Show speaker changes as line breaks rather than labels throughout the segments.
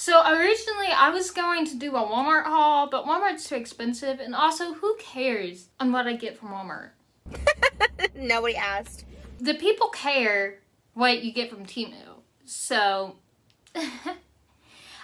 So originally I was going to do a Walmart haul, but Walmart's too expensive, and also who cares on what I get from Walmart?
Nobody asked.
The people care what you get from Temu. So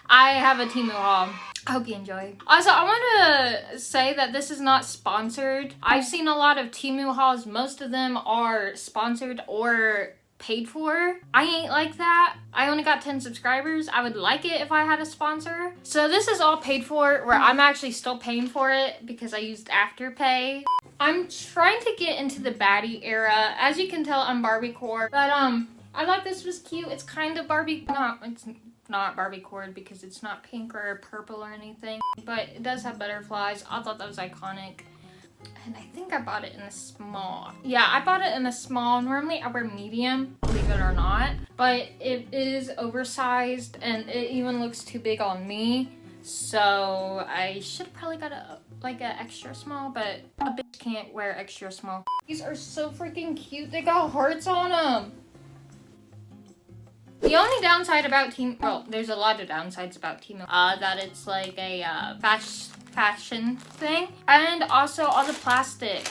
I have a Temu haul. I hope you enjoy. Also, I want to say that this is not sponsored. I've seen a lot of Temu hauls. Most of them are sponsored or paid for. I ain't like that. I only got 10 subscribers. I would like it if I had a sponsor. So this is all paid for, where I'm actually still paying for it because I used Afterpay. I'm trying to get into the baddie era. As you can tell, I'm Barbie-core. But I thought this was cute. It's kind of Barbie. No, it's not Barbie-core because it's not pink or purple or anything. But it does have butterflies. I thought that was iconic. And I think I bought it in a small. Yeah, I bought it in a small. Normally I wear medium, believe it or not. But it is oversized and it even looks too big on me. So I should have probably got an extra small, but a bitch can't wear extra small. These are so freaking cute. They got hearts on them. The only downside about Temu, well, there's a lot of downsides about Temu, that it's like a fashion thing, and also all the plastic.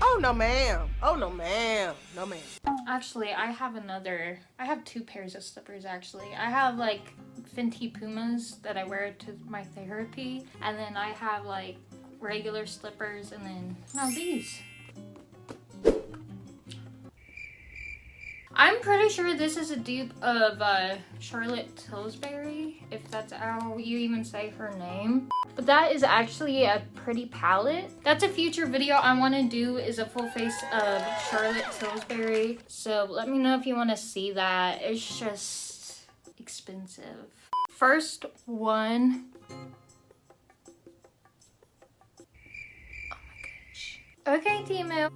Oh no ma'am. Oh no ma'am. No ma'am.
Actually, I have two pairs of slippers actually. I have like Fenty Pumas that I wear to my therapy, and then I have like regular slippers, and then now these. I'm pretty sure this is a dupe of Charlotte Tilbury, if that's how you even say her name. But that is actually a pretty palette. That's a future video I want to do, is a full face of Charlotte Tilbury. So let me know if you want to see that. It's just expensive. First one. Oh my gosh. Okay, Temu.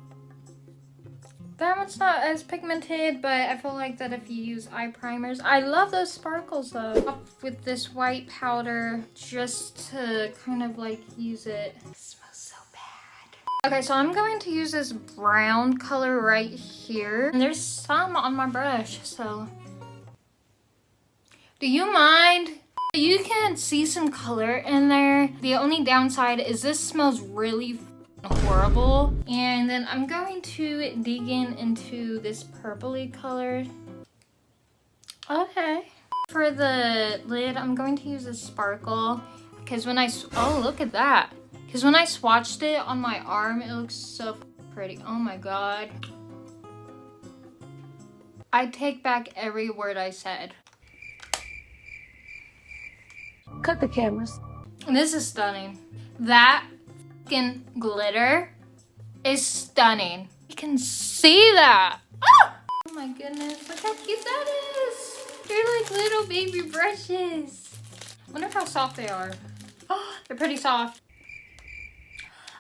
That one's not as pigmented, but I feel like that if you use eye primers. I love those sparkles though. With this white powder just to kind of like use it. It smells so bad. Okay, so I'm going to use this brown color right here. And there's some on my brush, so. Do you mind? You can see some color in there. The only downside is this smells really horrible. And then I'm going to dig into this purpley color. Okay. For the lid, I'm going to use a sparkle because when oh, look at that. Because when I swatched it on my arm, it looks so pretty. Oh my god. I take back every word I said.
Cut the cameras.
This is stunning. That glitter is stunning. You can see that. Ah! Oh my goodness, look how cute that is. They're like little baby brushes. Wonder how soft they are. Oh, they're pretty soft.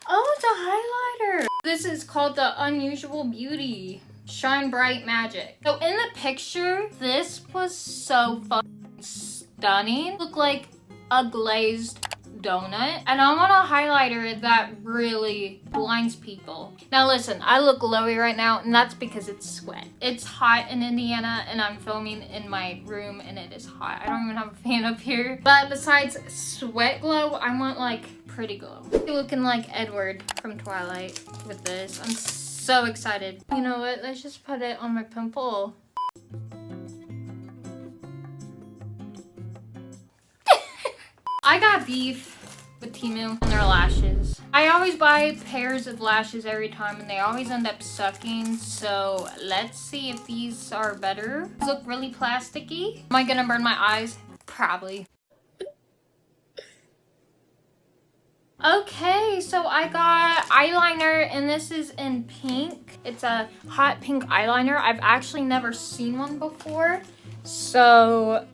Oh, it's a highlighter. This is called the Unusual Beauty Shine Bright Magic. So in the picture, this was so fucking stunning. Look like a glazed donut, and I want a highlighter that really blinds people. Now listen, I look glowy right now, and that's because it's sweat. It's hot in Indiana, and I'm filming in my room, and it is hot. I don't even have a fan up here. But besides sweat glow, I want like pretty glow. You're looking like Edward from Twilight with this. I'm so excited. You know what? Let's just put it on my pimple. I got beef with Temu and their lashes. I always buy pairs of lashes every time and they always end up sucking. So let's see if these are better. These look really plasticky. Am I gonna burn my eyes? Probably. Okay, so I got eyeliner and this is in pink. It's a hot pink eyeliner. I've actually never seen one before. So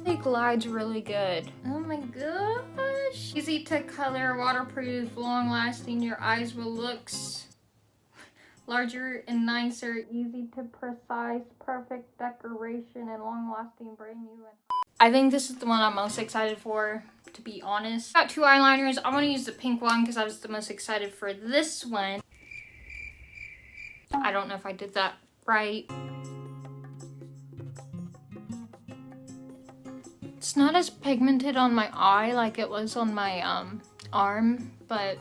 it glides really good. Oh my gosh. Easy to color, waterproof, long lasting. Your eyes will look larger and nicer. Easy to precise, perfect decoration, and long lasting, brand new. I think this is the one I'm most excited for, to be honest. Got two eyeliners. I want to use the pink one because I was the most excited for this one. I don't know if I did that right. It's not as pigmented on my eye like it was on my arm, but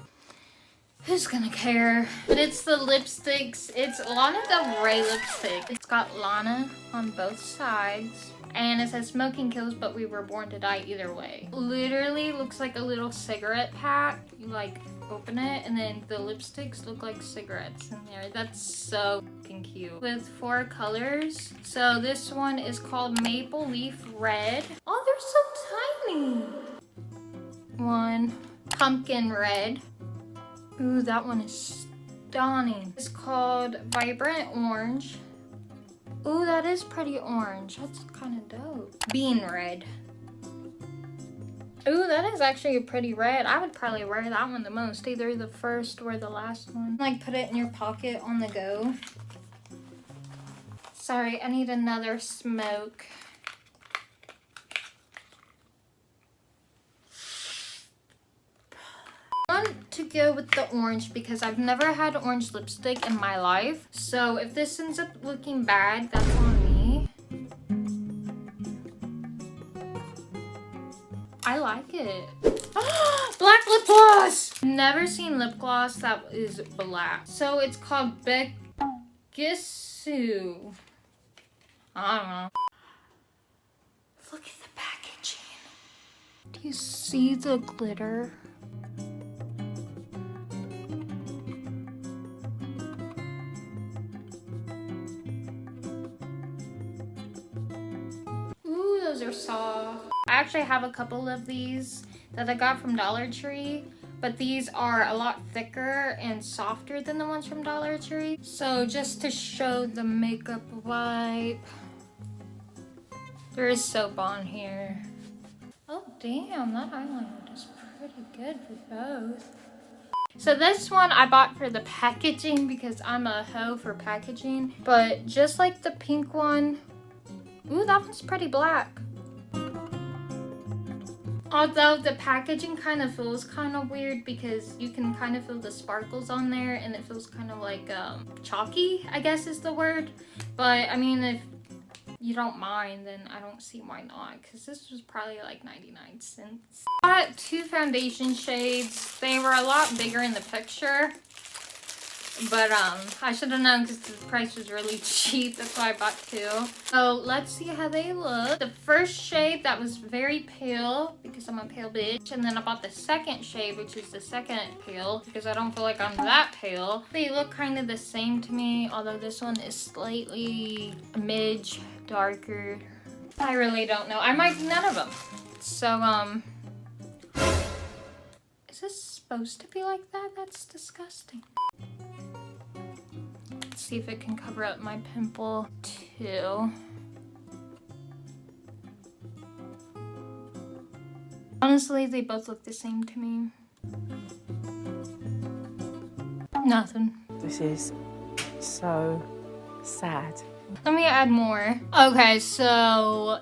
who's gonna care? But it's the lipsticks. It's Lana Del Rey lipstick. It's got Lana on both sides. And it says smoking kills, but we were born to die either way. Literally looks like a little cigarette pack. You like open it and then the lipsticks look like cigarettes in there. That's so fucking cute. With 4 colors. So this one is called Maple Leaf Red. Oh, they're so tiny. One, Pumpkin Red. Ooh, that one is stunning. It's called Vibrant Orange. Ooh, that is pretty orange. That's kind of dope. Bean Red. Ooh, that is actually a pretty red. I would probably wear that one the most. Either the first or the last one. Like put it in your pocket on the go. Sorry, I need another smoke. I want to go with the orange because I've never had orange lipstick in my life. So if this ends up looking bad, that's on me. I like it. Black lip gloss! Never seen lip gloss that is black. So it's called Bekisu. I don't know. Look at the packaging. Do you see the glitter? Ooh, those are soft. I actually have a couple of these that I got from Dollar Tree, but these are a lot thicker and softer than the ones from Dollar Tree. So just to show the makeup wipe, there is soap on here. Oh damn, that eyeliner is pretty good for both. So this one I bought for the packaging because I'm a hoe for packaging, but just like the pink one, ooh, that one's pretty black. Although the packaging kind of feels kind of weird because you can kind of feel the sparkles on there and it feels kind of like chalky, I guess is the word. But I mean, if you don't mind, then I don't see why not, because this was probably like 99 cents. I got 2 foundation shades. They were a lot bigger in the picture. But I should have known because the price was really cheap. That's why I bought 2. So let's see how they look. The first shade that was very pale because I'm a pale bitch. And then I bought the second shade, which is the second pale because I don't feel like I'm that pale. They look kind of the same to me, although this one is slightly a midge darker. I really don't know. I might none of them. So is this supposed to be like that? That's disgusting. Let's see if it can cover up my pimple too. Honestly, they both look the same to me. Nothing.
This is so sad.
Let me add more. Okay, so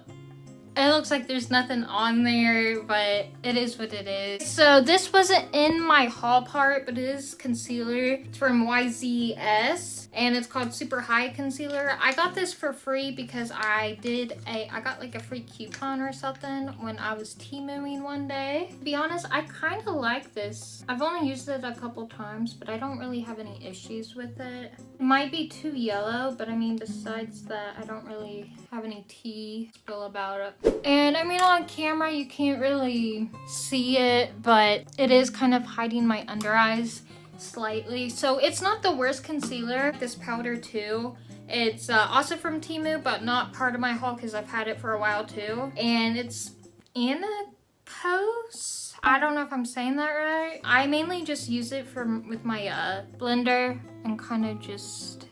it looks like there's nothing on there, but it is what it is. So this wasn't in my haul part, but it is concealer. It's from YZS, and it's called Super High Concealer. I got this for free because I got like a free coupon or something when I was Temuing one day. To be honest, I kind of like this. I've only used it a couple times, but I don't really have any issues with it. It might be too yellow, but I mean, besides that, I don't really have any tea spill about it. And I mean, on camera you can't really see it, but it is kind of hiding my under eyes slightly. So it's not the worst concealer. This powder too, it's also from Temu, but not part of my haul because I've had it for a while too. And it's Incomparable. I don't know if I'm saying that right. I mainly just use it with my blender and kind of just...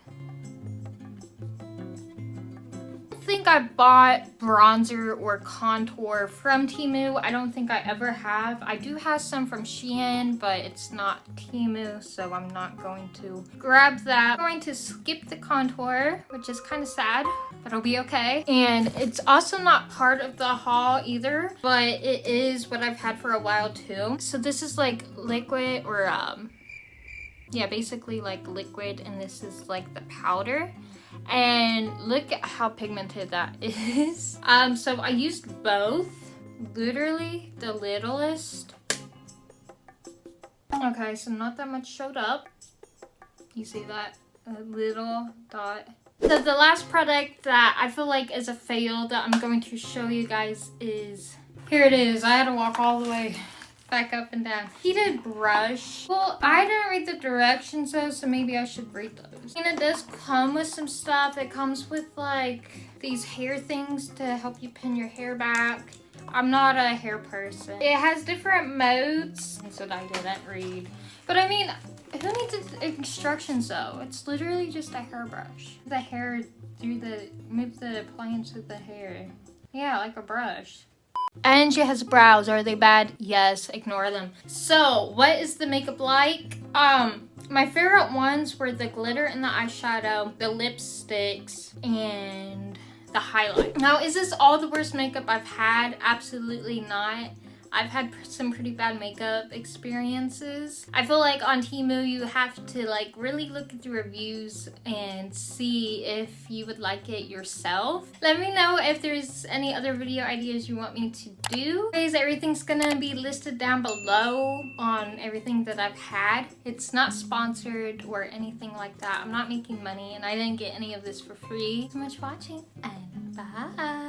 I think I bought bronzer or contour from Temu. I don't think I ever have. I do have some from Shein, but it's not Temu, so I'm not going to grab that. I'm going to skip the contour, which is kind of sad, but it'll be okay. And it's also not part of the haul either, but it is what I've had for a while too. So this is like liquid or yeah, basically like liquid, and this is like the powder. And look at how pigmented that is. So I used both literally the littlest. Okay, so not that much showed up. You see that? A little dot. So the last product that I feel like is a fail that I'm going to show you guys is, here it is. I had to walk all the way back up and down. Heated brush. Well, I didn't read the directions though, so maybe I should read those. And it does come with some stuff. It comes with like these hair things to help you pin your hair back. I'm not a hair person. It has different modes, so I didn't read. But I mean, who needs instructions though? It's literally just a hairbrush. The hair move the appliance with the hair. Yeah, like a brush. And she has brows. Are they bad? Yes, ignore them. So, what is the makeup like? My favorite ones were the glitter and the eyeshadow, the lipsticks, and the highlight. Now, is this all the worst makeup I've had? Absolutely not. I've had some pretty bad makeup experiences. I feel like on Temu you have to like really look at the reviews and see if you would like it yourself. Let me know if there's any other video ideas you want me to do. Guys, everything's gonna be listed down below on everything that I've had. It's not sponsored or anything like that. I'm not making money and I didn't get any of this for free. Thanks so much for watching and bye.